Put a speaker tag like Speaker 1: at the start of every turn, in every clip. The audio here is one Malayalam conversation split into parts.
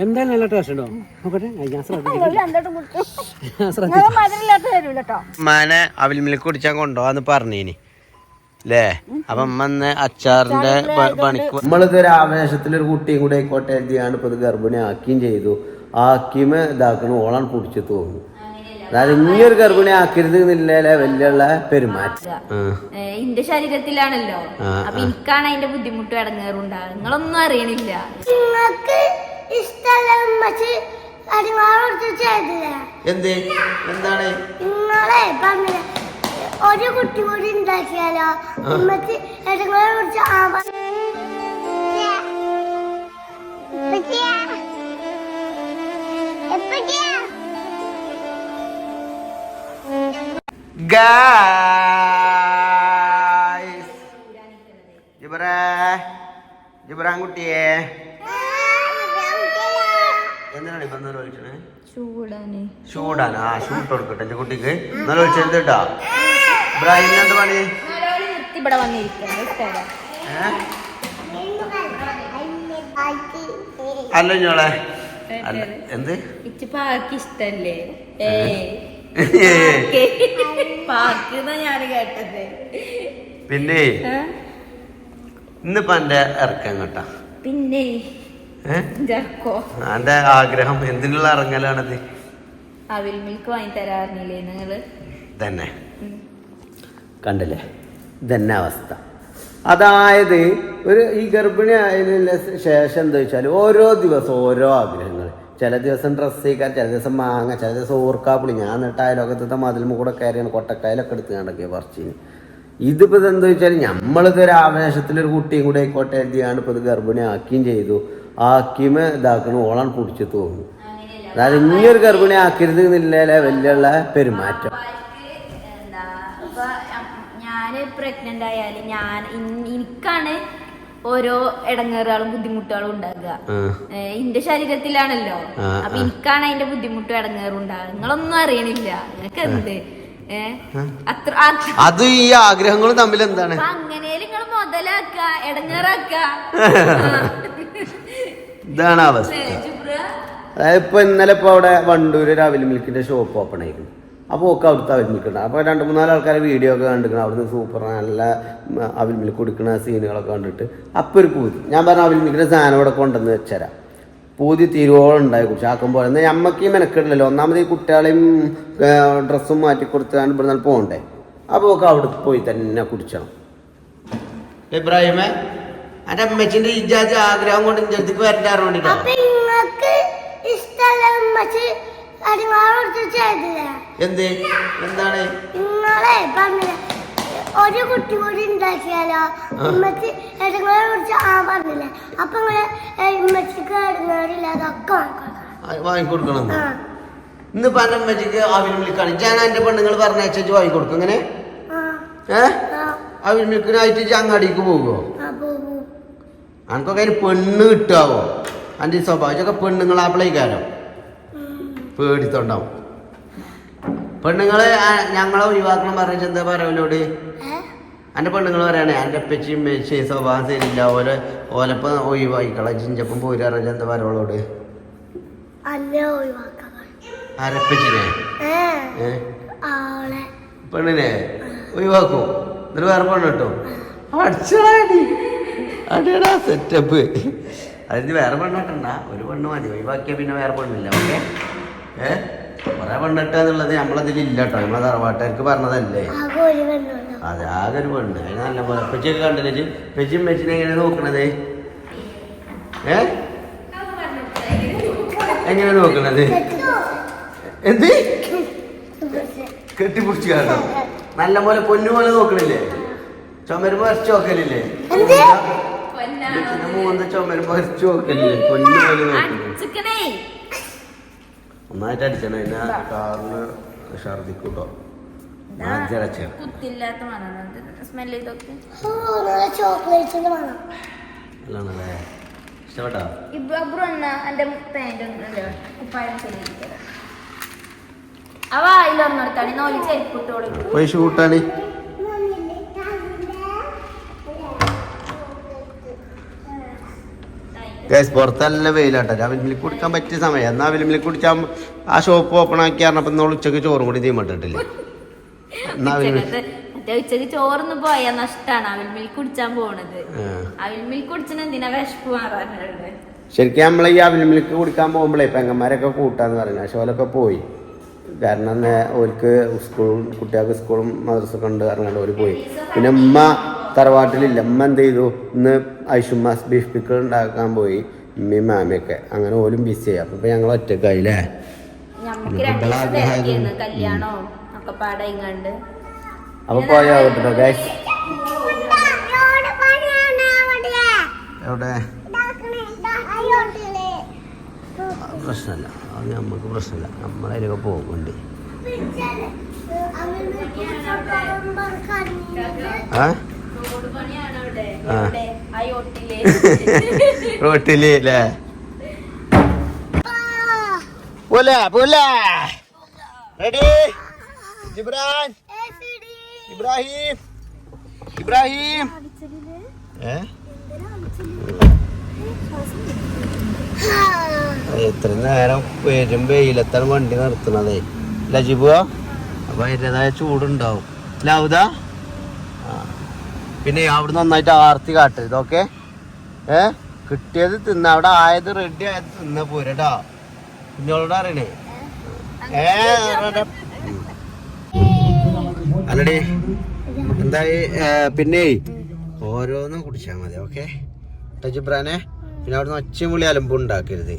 Speaker 1: എന്തായാലും നല്ല ടേസ്റ്റ് ഉണ്ടോ നോക്കട്ടെ.
Speaker 2: ഉമ്മാനെ അവിൽ മിൽക്ക് കുടിച്ചാൽ കൊണ്ടുപോവാന്ന് പറഞ്ഞേനി അല്ലേ? അപ്പൊ അമ്മന്ന് അച്ചാറിന്റെ പണിക്ക് നമ്മളിതൊരു ആവേശത്തിലൊരു കുട്ടിയും കൂടെ ആയിക്കോട്ടെ എഴുതിയാണ് ഇപ്പൊ ഇത് ഗർഭിണി ആക്കുകയും ചെയ്തു. ആക്കിമ ഇതാക്കണ ഓളാണ് കുടിച്ചു തോന്നുന്നു. അതായത് ഇനിയൊരു ഗർഭിണി ആക്കരുത് എന്നില്ല വലിയുള്ള പെരുമാറ്റം
Speaker 3: എന്റെ ശരീരത്തിലാണല്ലോ. അപ്പൊ എനിക്കാണ് അതിന്റെ ബുദ്ധിമുട്ടും ഇടങ്ങേറുണ്ടാകും. നിങ്ങളൊന്നും അറിയണില്ല.
Speaker 2: എന്താണ്
Speaker 4: ഒരു കുട്ടി കൂടി ഉണ്ടാക്കിയാലോ ഇടങ്ങളെ കുറിച്ച്
Speaker 2: ജിബ്രാൻകുട്ടിയെ എന്തിനാണ് ഇപ്പൊ ചോദിച്ചത്? ചൂടാണ്. ആ ചൂട്ട് കൊടുക്കട്ടെ എന്റെ കുട്ടിക്ക്. എന്നാലും ചോദിച്ചത് കേട്ടോ. ഇബ്രാഹിമിന് എന്ത് പണി? അല്ല ഞോളെ എന്ത്
Speaker 3: ഇഷ്ടല്ലേ? ഞാന് കേട്ടത്.
Speaker 2: പിന്നെ ഇന്നിപ്പോ എന്റെ ഇറക്കം കേട്ടാ.
Speaker 3: പിന്നെ
Speaker 2: എന്റെ ആഗ്രഹം എന്തിനുള്ള ഇറങ്ങലാണത്?
Speaker 3: അവിൽ മിൽക്ക് വാങ്ങി തരാറില്ലേ നിങ്ങള്?
Speaker 2: തന്നെ കണ്ടില്ലേ ഇതന്നെ അവസ്ഥ. അതായത് ഈ ഗർഭിണി ആയതിന് ശേഷം എന്താ വെച്ചാൽ ഓരോ ദിവസം ഓരോ ആഗ്രഹങ്ങൾ. ചില ദിവസം ഡ്രസ്സ് ചെയ്യിക്കാൻ, ചില ദിവസം മാങ്ങ, ചില ദിവസം ഓർക്കാപ്പുളി. ഞാൻ എന്നിട്ട് അയലോകത്തെ മതിലും കൂടെ കയറിയാണ് കൊട്ടക്കായലൊക്കെ എടുത്ത് കണ്ടൊക്കെ പറിച്ചിന്. ഇതിപ്പോൾ ഇതെന്താ വെച്ചാൽ നമ്മളിതൊരു ആവേശത്തിലൊരു കുട്ടിയും കൂടെ ആയിക്കോട്ടെ എഴുതിയാണ് ഇപ്പോൾ ഇത് ഗർഭിണി ആക്കുകയും ചെയ്തു. ആക്കിമ ഇതാക്കണ ഓളാണ് കുടിച്ചു തോന്നുന്നു. അതായത് ഇനിയൊരു ഗർഭിണി ആക്കരുത് എന്നില്ല വലിയുള്ള പെരുമാറ്റം.
Speaker 3: ഞാന് പ്രഗ്നന്റ് ആയാല് എനിക്കാണ് ഓരോ ഇടങ്ങേറുകളും ബുദ്ധിമുട്ടുകളും ഉണ്ടാകുക. എന്റെ ശരീരത്തിലാണല്ലോ. അപ്പൊ എനിക്കാണ് അതിന്റെ ബുദ്ധിമുട്ടും ഇടങ്ങേറും ഉണ്ടാകുക. നിങ്ങളൊന്നും അറിയണില്ല. നിനക്ക് എന്ത്
Speaker 2: അത് ഈ ആഗ്രഹങ്ങളും തമ്മിൽ എന്താണ്?
Speaker 3: അങ്ങനെയും നിങ്ങൾ മുതലാക്ക ഇടങ്ങേറാക്ക.
Speaker 2: ഇതാണ് അവസ്ഥ. അതായത് ഇപ്പൊ ഇന്നലെ ഇപ്പൊ അവിടെ വണ്ടൂര് ഒരു അവിൽ മിൽക്കിന്റെ ഷോപ്പ് ഓപ്പൺ ആയിരുന്നു. അപ്പോൾ ഒക്കെ അവിടുത്തെ അവിൽ മിൽക്ക് ഉണ്ട്. അപ്പോൾ 2-3 ആൾക്കാരെ വീഡിയോ ഒക്കെ കണ്ടിരിക്കണം. അവിടുന്ന് സൂപ്പർ നല്ല അവിൽ മിൽക്ക് കുടിക്കുന്ന സീനുകളൊക്കെ കണ്ടിട്ട് അപ്പോൾ ഒരു പൂതി. ഞാൻ പറഞ്ഞ അവിൽ മിൽക്കിന്റെ സാധനം ഇവിടെ കൊണ്ടുവന്ന് വെച്ചരാം. പൂതി തീരുവോളം ഉണ്ടായി കുറിച്ച് ആക്കുമ്പോൾ എന്നാൽ ഞമ്മക്ക് ഈ മെനക്കെടില്ലല്ലോ. ഒന്നാമത് ഈ കുട്ടികളെയും ഡ്രസ്സും മാറ്റി കൊടുത്താൽ ഇവിടെ നിന്ന് പോകണ്ടേ. അപ്പോൾ ഒക്കെ അവിടെ പോയി തന്നെ കുടിച്ചണം. ഇബ്രാഹിമേ എൻ്റെ അമ്മച്ചിന്റെ ഇജാജ് ആഗ്രഹം കൊണ്ട് ഇന്റെ അടുത്തേക്ക് വരണ്ടാറ് വേണ്ടിട്ടാ. എന്താണ്
Speaker 4: ഒരു കുട്ടി കൂടി ഉണ്ടാക്കിയാലോ ഇടങ്ങളെ കുറിച്ച് പറഞ്ഞില്ലേ? അപ്പൊ ഇമ്മച്ചിക്ക് ഇടങ്ങളില്ല അതൊക്കെ
Speaker 2: വാങ്ങിക്കൊടുക്കണം. ഇന്ന് പറഞ്ഞ അമ്മച്ചിക്ക് അവിൽ മിൽക്കാണ്. ഞാൻ എന്റെ പെണ്ണുങ്ങൾ പറഞ്ഞേച്ചു വാങ്ങിക്കൊടുക്കും. ഇങ്ങനെ അവിൽ മിൽക്കിനായിട്ട് അങ്ങാടിക്ക് പോകുമോ? അനക്കൊക്കെ അതിന് പെണ്ണ് കിട്ടാവോ? അതിന്റെ സ്വഭാവമൊക്കെ പെണ്ണുങ്ങളാപ്പിളേക്കാരോ പേടിത്തോണ്ടാവും. പെണ്ണുങ്ങള് ഞങ്ങളെ ഒഴിവാക്കണം പറഞ്ഞ എന്താ പറയലോട്? എൻ്റെ പെണ്ണുങ്ങൾ പറയണേ എൻ്റെ അപ്പച്ചിയും മെച്ചി സ്വഭാവം ശരിയില്ല, ഓലപ്പം ഒഴിവായിക്കള ചിഞ്ചപ്പം പോയി അറിഞ്ഞ എന്താ പറയോളോട്? ആരപ്പച്ചിനെ പെണ്ണിനെ ഒഴിവാക്കും. എന്നിട്ട് വേറെ പെണ്ണ് കിട്ടും. അടിച്ചാടി അടിയടാ സെറ്റപ്പ്. അതിന് വേറെ പെണ്ണിട്ടണ്ട, ഒരു പെണ്ണ് മതി. ഒഴിവാക്കിയാൽ പിന്നെ വേറെ പെണ്ണില്ല. ഓക്കെ കുറെ പെണ്ണിട്ട എന്നുള്ളത് നമ്മളതിലില്ല കേട്ടോ. നമ്മളെ തറവാട്ടുകാർക്ക് പറഞ്ഞതല്ലേ. അതെ ആകെ ഒരു പെണ്ണ്. അതിന് നല്ല പോലെ പെച്ചിയൊക്കെ കണ്ടില്ലേ? പെച്ചിയും പെച്ചിനെ എങ്ങനെ നോക്കണത്? എങ്ങനെ നോക്കണത്? എന്ത് കെട്ടിപ്പിടിച്ച് കാണണം? നല്ല പോലെ പൊന്നു പോലെ നോക്കണില്ലേ? ചുമരുമ്പോ അരച്ചു നോക്കലില്ലേ? മൂന്ന് ചുമരുമ്പോ അരച്ചു നോക്കലില്ലേ? പൊന്നു പോലെ നോക്കണേ. ഒന്നായിട്ട് അടിച്ചണ അതിന് കാറിന് ഛർദിക്കൂട്ടോ. അല്ലാണല്ലേ? ഇഷ്ടപ്പെട്ടോ? പോയി ഷൂട്ടാണ്. ഗൈസ് പുറത്തല്ല വെയിലാട്ടെ അവിൽ മിൽക്ക് കുടിക്കാൻ പറ്റിയ സമയം എന്നാൽ അവിൽ മിൽക്ക് കുടിച്ചാൽ ആ ഷോപ്പ് ഓപ്പൺ ആക്കി പറഞ്ഞപ്പോൾ ഇന്നോള് ഉച്ചക്ക് ചോറും കൂടി തീമട്ടിട്ടില്ല.
Speaker 3: ഉച്ചക്ക് ചോറൊന്നും പോയാ നഷ്ടാണ് അവിൽ മിൽക്ക് കുടിച്ചാൻ പോണത്. അവിൽ മിൽക്ക് കുടിച്ചാൽ എന്തിനാ വിശപ്പ് മാറാനുള്ളത്?
Speaker 2: ശരിക്കും നമ്മൾ ഈ അവിൽ മിൽക്ക് കുടിക്കാൻ പോകുമ്പോഴേ പെങ്ങന്മാരൊക്കെ കൂട്ടാന്ന് പറഞ്ഞു. പക്ഷെ ഓലൊക്കെ പോയി. കാരണം ഓർക്ക് സ്കൂളും കുട്ടികൾക്ക് സ്കൂളും മദ്രസൊക്കെ ഉണ്ട് പറഞ്ഞാൽ ഓര് പോയി. പിന്നെ ഉമ്മ തറവാട്ടിലില്ല. ഉമ്മ എന്ത് ചെയ്തു, ഇന്ന് ഐഷുമാസ് ബീഫ് പിക്കിൾ ഉണ്ടാക്കാൻ പോയി. ഉമ്മയും മാമയൊക്കെ അങ്ങനെ ഓലും ബിസി ആയി. അപ്പൊ ഞങ്ങൾ ഒറ്റക്കായില്ലേ. അപ്പൊ പോയാ കേട്ടോ ഗൈസ്. എവിടെ പ്രശ്നമില്ല, അത് നമുക്ക് പ്രശ്നമില്ല. നമ്മളതിലൊക്കെ പോകുന്നുണ്ട്. റോട്ടില് അല്ലേ? പോലെ പോലെ റെഡി. ജിബ്രാൻ ഇബ്രാഹിം ഇബ്രാഹിം എത്ര നേരം വരും വെയിലെത്താണ് വണ്ടി നിർത്തുന്നതേ അല്ല ജിബുവോ? അപ്പൊ അതിൻ്റെതായ ചൂടുണ്ടാവും. ലൗദ പിന്നെ അവിടെ നന്നായിട്ട് ആർത്തി കാട്ടരുത്. ഓക്കെ കിട്ടിയത് തിന്ന, അവിടെ ആയത് റെഡി ആയത് തിന്ന പോരട്ടാ. കുഞ്ഞോളോട് അറിയണേ അല്ലടേ എന്തായി. പിന്നെ ഓരോന്നും കുടിച്ചാൽ മതി. ഓക്കെ ജിബ്രാനെ. പിന്നെ അവിടുന്ന് ഒച്ചമുളി അലമ്പ് ഉണ്ടാക്കരുത്.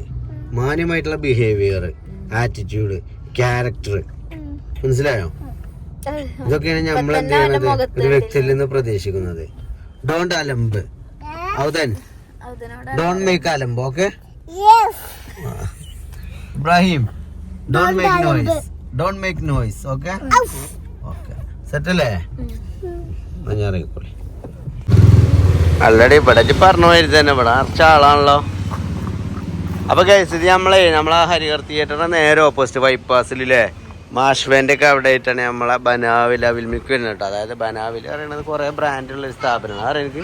Speaker 2: മാന്യമായിട്ടുള്ള ബിഹേവിയർ, ആറ്റിറ്റ്യൂഡ്, ക്യാരക്ടർ, മനസ്സിലായോ? ഇതൊക്കെയാണ് നമ്മൾ എന്ത് ചെയ്യണത് ഒരു വ്യക്തിയിൽ നിന്ന് പ്രതീക്ഷിക്കുന്നത്. ഡോണ്ട് അലമ്പ്. ഔദൻ ഡോണ്ട് മേക്ക് അലമ്പ്. Okay Ibrahim don't make noise. Don't make noise. Okay okay സെറ്റല്ലേ? ഞാൻ ഇറങ്ങിക്കോളി. അല്ലടി ഇവിടെ പറഞ്ഞ മാതിരി തന്നെ ഇവിടെ അറച്ച ആളാണല്ലോ. അപ്പൊ കേസ് നമ്മളെ ഹരിഹർ തിയേറ്ററിന്റെ നേരെ ഓപ്പോസിറ്റ് ബൈപ്പാസിലെ മാഷ്വേന്റെ ഒക്കെ അവിടെ ആയിട്ടാണ് നമ്മളെ ബനാവിൽ അവിൽ മിൽക്ക് വരുന്നത് കേട്ടോ. അതായത് ബനാവിൽ പറയുന്നത് കുറെ ബ്രാൻഡുള്ള ഒരു സ്ഥാപനമാണ്. അറിയാം എനിക്ക്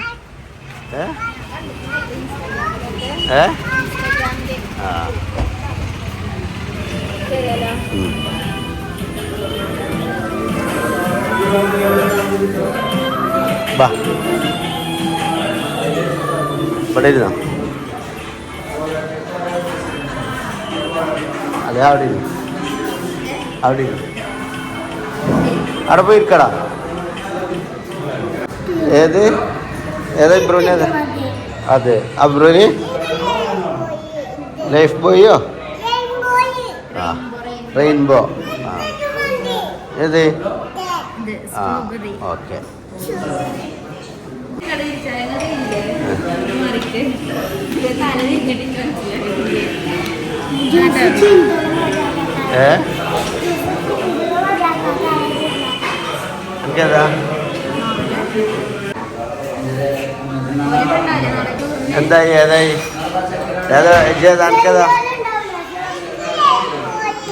Speaker 2: ബാ ഇവിടെ ഇരുന്നോ? അതെ അവിടെ ഇരുന്നു. അവിടെ ഇരുന്നു. അവിടെ പോയി ഇരിക്കടാ. ഏത് ഏതാ ഇബ്രൂന്? ഏത് അതെ അബ്രൂന് ലൈഫ് ബോയോ? ആ റെയിൻബോ. ആ ഏത്? ആ ഓക്കെ. എനിക്കേതാ എന്തായി ഏതായി ഏതാ എനിക്കേതാ എനിക്കേതാ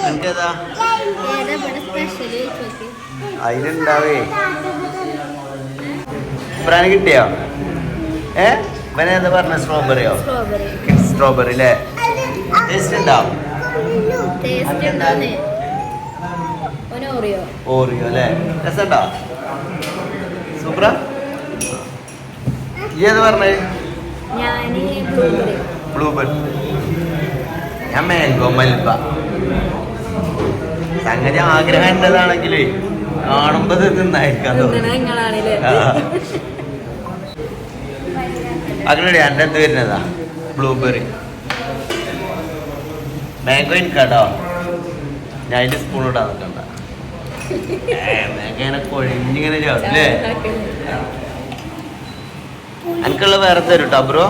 Speaker 2: എനിക്കേതാ അതിനുണ്ടാവേ. ഇബ്രാന് കിട്ടിയോ? ഇവനെന്താ പറഞ്ഞ സ്ട്രോബെറിയോ? സ്ട്രോബെറി അല്ലേ? ടേസ്റ്റ് ഉണ്ടാവും. ഓറിയോ അല്ലേ? രസമുണ്ടോ? സൂപ്പറാ. ഈ ഏത് പറഞ്ഞേ? ബ്ലൂബെറി. ഞാൻ മാംഗോ മൽബ. സംഗതി ആഗ്രഹം ഉണ്ടതാണെങ്കിലേ കാണുമ്പോ തിന്നായിരിക്കാം അങ്ങനെ. എൻ്റെ എന്ത് വരുന്നതാ? ബ്ലൂബെറി. മാംഗോ എനിക്കാട്ടോ. ഞാൻ അതിൻ്റെ സ്പൂൺ ഇടാൻ നിൽക്കണ്ട. മാംഗോ ഇങ്ങനെ കൊഴിഞ്ഞിങ്ങനെ ചാവില്ലേ? എനിക്കുള്ള വേറെ തരും കേട്ടോ ബ്രോ.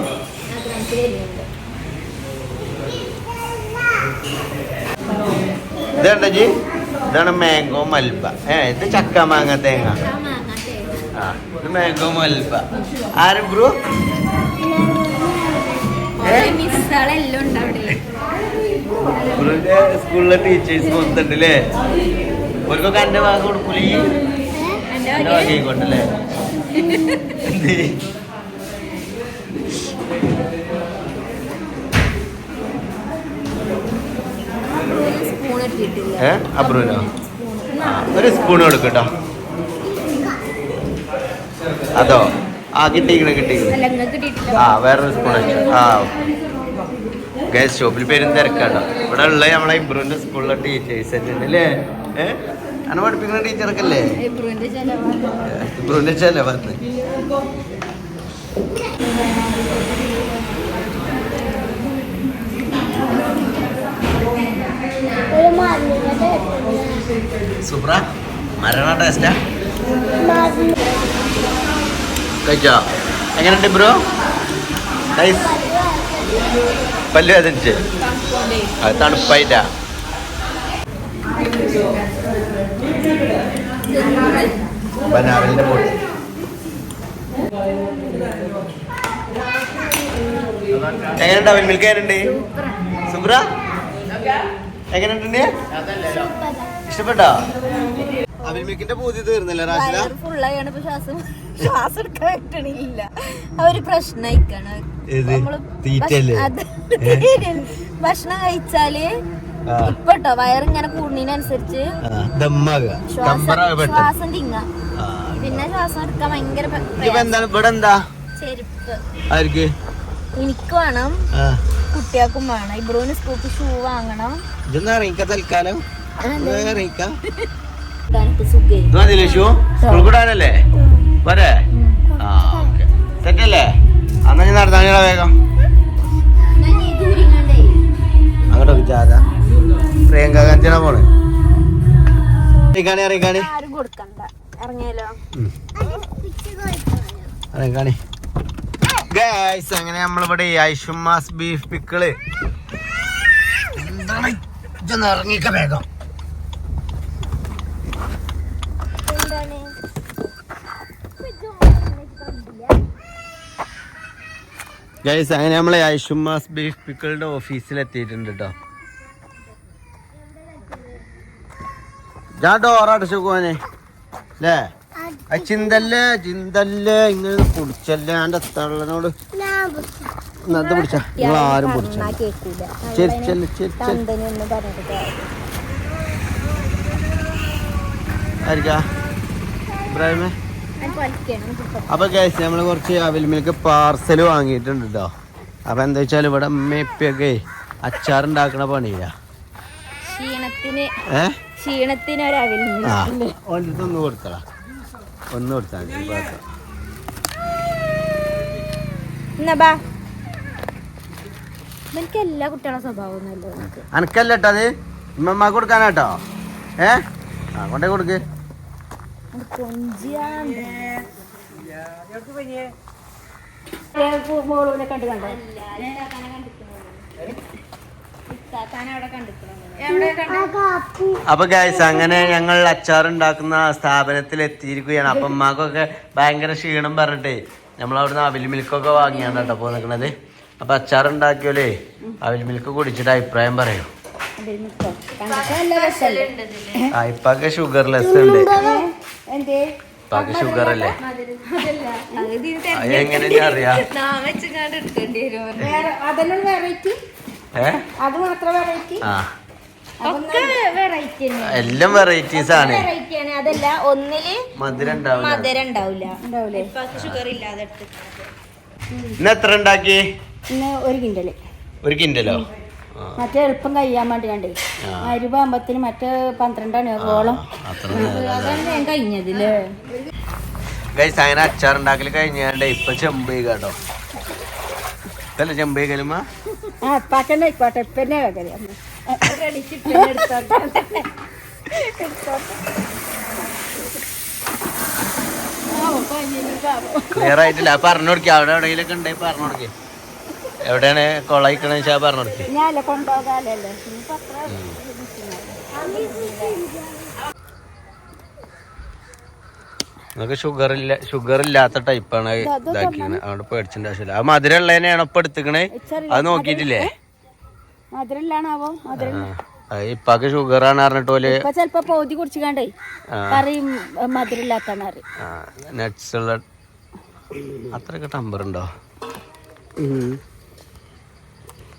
Speaker 2: ഇതേണ്ട ജി, ഇതാണ് മാംഗോ മൽബ. ഇത് ചക്ക മാങ്ങ തേങ്ങ. ആ ഇത് മാംഗോ മൽബ. ആരും ബ്രോ? സ്കൂളിലെ ടീച്ചേഴ്സ് മൊത്തണ്ടല്ലേ? അവർക്കൊക്കെ എന്റെ ഭാഗം കൊടുക്കൂലേ? എന്റെ ഭാഗം ആയിക്കോട്ടല്ലേ? അബ്രുവിനോ ഒരു സ്പൂൺ കൊടുക്കട്ടോ. അതോ കിട്ടിയിരിക്കണ ആ വേറൊരു സ്പൂൺ ആ ഗൈസ്. ഷോപ്പിൽ പേരും തിരക്കാട്ടോ. ഇവിടെ ഉള്ള നമ്മളെ ഇബ്രുവിന്റെ സ്കൂളിലെ ടീച്ചേഴ്സ് തന്നെ അല്ലേ? അങ്ങനെ പഠിപ്പിക്കുന്ന ടീച്ചറൊക്കെ അല്ലേ? ഇബ്രുവിന്റെ ചെലവന്ന് സൂപ്പറാ. മരണ ടേസ്റ്റാ. കഴിച്ചോ? എങ്ങനെയുണ്ട് ബ്രോ? പല്ല് വേദനിച്ച് അത് തണുപ്പായിട്ടാ. ബനാവിന്റെ പൊടി എങ്ങനെയുണ്ട്? അവൽ മിൽക്ക് എങ്ങനെയുണ്ട്? സൂപ്പറ. എങ്ങനെയുണ്ട്? ഇഷ്ടപ്പെട്ടോ? അവൽ മിൽക്കിന്റെ പൂതി തീർന്നില്ല റാഷില?
Speaker 3: ശ്വാസം എടുക്കാൻ പറ്റണില്ല. അവര് പ്രശ്നമായിക്കാണ്. ഭക്ഷണം കഴിച്ചാല് ഇപ്പട്ടോ വയറിങ്ങനെ കൂടുന്നതിനനുസരിച്ച് ശ്വാസം തിങ്ങ, പിന്നെ ശ്വാസം എടുക്കാൻ ഭയങ്കര ചെരുപ്പ്. എനിക്ക് വേണം, കുട്ടികൾക്കും വേണം. ഇബ്രുവിന് സ്കൂൾക്ക് ഷൂ വാങ്ങണം.
Speaker 2: തൽക്കാലം പോരെ? സെറ്റല്ലേ? അന്നാ ഞാൻ നടത്താൻ വേഗം അങ്ങോട്ട് ജാഥ പ്രിയങ്ക ഗാന്ധിയാണ് പോണ്. അങ്ങനെ നമ്മളിവിടെ ഐഷുമാസ് ബീഫ് പിക്കിള് എന്താണ് ഇറങ്ങിക്ക വേഗം. ഗൈസ് അങ്ങനെ നമ്മളെ ഐഷുമാസ് ബീഫ് പിക്കിളുടെ ഓഫീസിൽ എത്തിയിട്ടുണ്ട് കേട്ടോ. ഞാൻ ഡോറടച്ചു പോനെ അല്ലേ? ചിന്തല്ലേ ഇങ്ങനെ കുടിച്ചല്ലേ എന്റെ തള്ളനോട് ഇന്നത്തെ പിടിച്ച നിങ്ങൾ ആരും പിടിച്ച ഇബ്രാഹിമേ. അപ്പൊ ഗൈസ് നമ്മള് കുറച്ച് അവിൽ മിൽക്ക് പാർസൽ വാങ്ങിയിട്ടുണ്ട് കേട്ടോ. അപ്പൊ എന്താ വെച്ചാൽ ഇവിടെ അമ്മയൊക്കെ അച്ചാറുണ്ടാക്കണ പണിയില്ല.
Speaker 3: ക്ഷീണത്തിന്
Speaker 2: ഒന്ന് കൊടുത്തടാ, ഒന്ന് കൊടുത്താൽ
Speaker 3: എനിക്ക് എല്ലാ കുട്ടികളുടെ സ്വഭാവം
Speaker 2: അനക്കല്ല കേട്ടോ. അത് ഇമ്മമ്മക്ക് കൊടുക്കാനാട്ടോ. കൊണ്ടേ കൊടുക്ക്. അപ്പൊ ഗൈസ് അങ്ങനെ ഞങ്ങൾ അച്ചാർ ഉണ്ടാക്കുന്ന സ്ഥാപനത്തിൽ എത്തിയിരിക്കുകയാണ്. അപ്പൊ ഉമ്മാക്കൊക്കെ ഭയങ്കര ക്ഷീണം പറഞ്ഞിട്ടേ നമ്മളവിടുന്ന് അവിൽ മിൽക്കൊക്കെ വാങ്ങിയാണ് കേട്ടോ പോ നിക്കണത്. അപ്പൊ അച്ചാർ ഉണ്ടാക്കിയോലേ അവിൽ മിൽക്ക് കുടിച്ചിട്ട് അഭിപ്രായം പറയൂ. ഇപ്പൊക്കെ ഷുഗർലെസ് ഉണ്ട്. ഇപ്പൊക്കെ ഷുഗർ അല്ലേ? എങ്ങനെ അറിയാം? എല്ലാം വെറൈറ്റീസ് ആണ്.
Speaker 3: അതല്ല ഒന്നില്
Speaker 2: മധുരം
Speaker 3: ഉണ്ടാവില്ല.
Speaker 2: ഇന്ന് എത്ര ഉണ്ടാക്കി? ഒരു കിൻഡലോ?
Speaker 5: മറ്റേ എളുപ്പം കഴിയാൻ വേണ്ടി കണ്ടേ അരിവാകുമ്പത്തിന് മറ്റേ 12 മണിയോളം കഴിഞ്ഞതില്ലേ.
Speaker 2: അങ്ങനെ അച്ചാർ ഉണ്ടാക്കല് കഴിഞ്ഞാണ്ട് ഇപ്പൊ ചെമ്പ് കേട്ടോ. ഇതല്ലേ ചെമ്പ് കലുമ?
Speaker 5: പാക്കന്നെ ആയിക്കോട്ടെ. ഇപ്പന്നെ
Speaker 2: ക്ലിയർ ആയിട്ടില്ല. പറഞ്ഞു കൊടുക്കുക. അവിടെ എവിടെയെങ്കിലൊക്കെ ഉണ്ടെങ്കിൽ പറഞ്ഞു കൊടുക്കേ. എവിടെയാണ് കൊളയിക്കണെന്ന് വെച്ചാൽ പറഞ്ഞു കൊടുക്കേ. നിങ്ങൾക്ക് ഷുഗർ ഇല്ലാത്ത ടൈപ്പാണ് ഇതാക്കിയത്. അവിടെ പേടിച്ചിട്ട് ആവശ്യമില്ല. ആ മധുരം ഉള്ളതിനെയാണ് ഇപ്പൊ എടുത്തിക്കണേ. അത് നോക്കിയിട്ടില്ലേ? ഇപ്പൊക്കെ ഷുഗർ ആണ് പറഞ്ഞിട്ട് പോലെ
Speaker 5: ചിലപ്പോ പൗതി കുടിച്ചിക്കാണ്ടേ പറയും മധുരമില്ലാത്ത
Speaker 2: നട്ട്സ് ഉള്ള അത്രയൊക്കെ ടമ്പർ ഉണ്ടോ?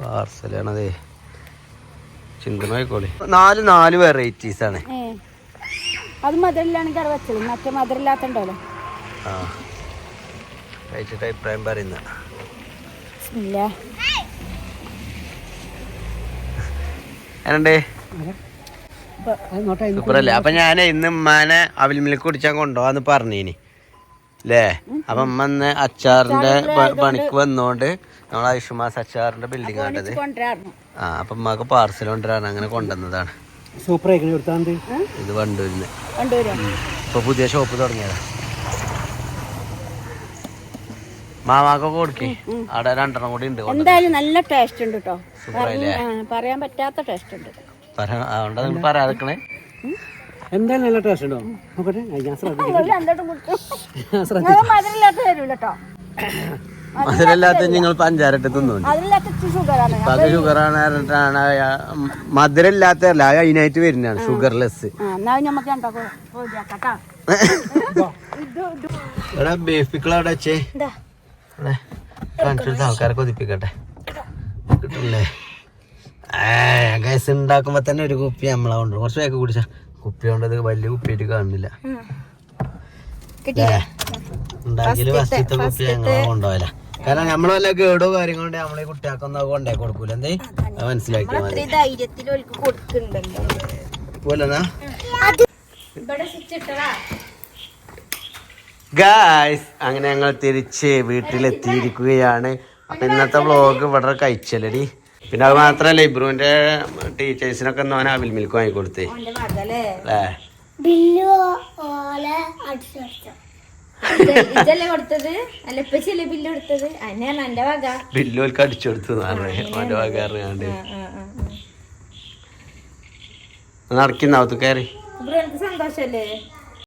Speaker 2: പാർസലാണതേ. ചിന്തമായിക്കോളി. 4 വെറൈറ്റീസ് ആണ്.
Speaker 5: അത് മധുരമില്ലാണെങ്കിൽ അവിടെ വെച്ചോളൂ. മറ്റേ മധുരമില്ലാത്തണ്ടല്ലോ.
Speaker 2: ആ കഴിച്ചിട്ട് അഭിപ്രായം പറയുന്ന എന്നുണ്ട് സൂപ്പറല്ലേ? അപ്പൊ ഞാൻ ഇന്ന് ഉമ്മാനെ അവിൽ മിൽക്ക് കുടിച്ചാൽ കൊണ്ടുപോവാന്ന് പറഞ്ഞീനി അല്ലേ? അപ്പൊ ഉമ്മ ഇന്ന് അച്ചാറിന്റെ പണിക്ക് വന്നോണ്ട് നമ്മൾ ഐഷുമാസ് അച്ചാറിന്റെ ബിൽഡിംഗ് കണ്ടത്. ആ അപ്പൊ ഉമ്മക്ക് പാർസൽ കൊണ്ടുവരാണ്, അങ്ങനെ കൊണ്ടുവന്നതാണ്.
Speaker 1: സൂപ്പർ
Speaker 2: ഇത് വണ്ടൂരിന്ന് ഇപ്പൊ പുതിയ ഷോപ്പ് തുടങ്ങിയതാ. മാമാക്കൊക്കെ കൊടുക്കേ, അവിടെ 2 കൂടി ഉണ്ട്.
Speaker 5: എന്തായാലും നല്ല ടേസ്റ്റ് ഉണ്ട് കേട്ടോ, പറയാൻ പറ്റാത്ത ടേസ്റ്റ് ഉണ്ട്.
Speaker 2: അതുകൊണ്ടാ നിങ്ങൾ പറയാതിക്കണേ.
Speaker 1: എന്തായാലും നല്ല ടേസ്റ്റ് ഉണ്ടോ നോക്കട്ടെ.
Speaker 2: മധുരമില്ലാത്ത നിങ്ങൾ പഞ്ചാരട്ട് തിന്നുണ്ട്. പക ഷുഗറാണ് പറഞ്ഞിട്ടാണ്. മധുരമില്ലാത്തല്ല, അതിനായിട്ട് വരുന്നതാണ് ഷുഗർലെസ്. ഇവിടെ ബേഫിക്കൾ അവിടെ വെച്ചേ കാണിച്ചെടുത്ത് ആൾക്കാരെ കൊതിപ്പിക്കട്ടെ. കിട്ടില്ലേ? ഗൈസ് ഉണ്ടാക്കുമ്പോ തന്നെ ഒരു കുപ്പി നമ്മളെ കൊണ്ട് കുറച്ച് വേഗം കുടിച്ചാ കുപ്പി കൊണ്ടത് വലിയ കുപ്പിയായിട്ട് കാണുന്നില്ല. ഉണ്ടാക്കിയത് ഫസ്റ്റത്തെ കുപ്പി ഞങ്ങളെ കൊണ്ടുപോയല്ല. കാരണം നമ്മള് വല്ല കേടോ കാര്യങ്ങളുണ്ട് നമ്മളെ കുട്ടിയാക്കൊന്നും കൊണ്ടേ കൊടുക്കൂല. എന്തേ മനസ്സിലാക്കിയാൽ മതി. പോലെന്നാ ഗായ്സ്, അങ്ങനെ ഞങ്ങൾ തിരിച്ച് വീട്ടിലെത്തിയിരിക്കുകയാണ്. അപ്പൊ ഇന്നത്തെ വ്ളോഗ് ഇവിടെ കഴിച്ചല്ലടി. പിന്നെ അത് മാത്രല്ല ഇബ്രുവിന്റെ ടീച്ചേഴ്സിനൊക്കെ ഒന്ന് അവിൽ മിൽക്ക് വാങ്ങിക്കൊടുത്തേ ബില്ലോൽക്ക് അടിച്ചെടുത്തു നടക്കുന്ന അകത്ത് കയറി.
Speaker 3: സന്തോഷല്ലേ?